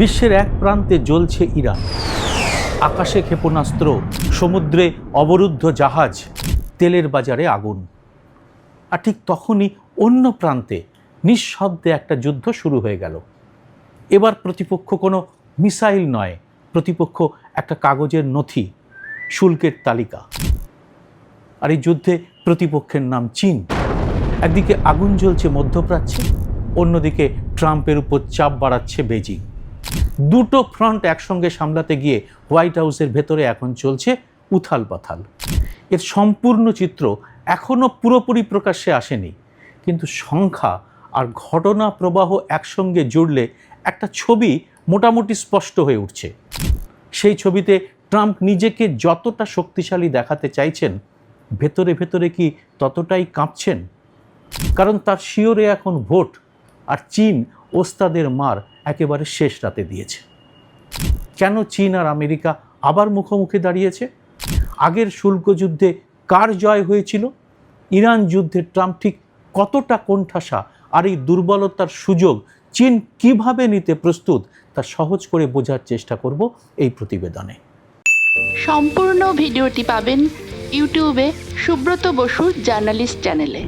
বিশ্বের এক প্রান্তে জ্বলছে ইরান, আকাশে ক্ষেপণাস্ত্র, সমুদ্রে অবরুদ্ধ জাহাজ, তেলের বাজারে আগুন। আর ঠিক তখনই অন্য প্রান্তে নিঃশব্দে একটা যুদ্ধ শুরু হয়ে গেল। এবার প্রতিপক্ষ কোনো মিসাইল নয়, প্রতিপক্ষ একটা কাগজের নথি, শুল্কের তালিকা। আর এই যুদ্ধে প্রতিপক্ষের নাম চীন। একদিকে আগুন জ্বলছে মধ্যপ্রাচ্যে, অন্যদিকে ট্রাম্পের উপর চাপ বাড়াচ্ছে বেজিং। দুটো ফ্রন্ট একসঙ্গে সামলাতে গিয়ে হোয়াইট হাউসের ভেতরে এখন চলছে উথাল পাথাল। এর সম্পূর্ণ চিত্র এখনো পুরোপুরি প্রকাশ্যে আসেনি, কিন্তু সংখ্যা আর ঘটনা প্রবাহ একসঙ্গে জুড়লে একটা ছবি মোটামুটি স্পষ্ট হয়ে উঠছে। সেই ছবিতে ট্রাম্প নিজেকে যতটা শক্তিশালী দেখাতে চাইছেন, ভেতরে ভেতরে কি ততটাই কাঁপছেন? কারণ তার শিওরে এখন ভোট, আর চীন ওস্তাদের মার একেবারে শেষ রাতে দিয়েছে। কেন চীন আর আমেরিকা আবার মুখোমুখি দাঁড়িয়েছে? আগের শুল্ক যুদ্ধে কার জয় হয়েছিল? ইরান যুদ্ধে ট্রাম্প ঠিক কতটা কোণঠাসা, আর এই দুর্বলতার সুযোগ চীন কিভাবে নিতে প্রস্তুত, তা সহজ করে বোঝার চেষ্টা করব এই প্রতিবেদনে। সম্পূর্ণ ভিডিওটি পাবেন ইউটিউবে সুব্রত বসু জার্নালিস্ট চ্যানেলে।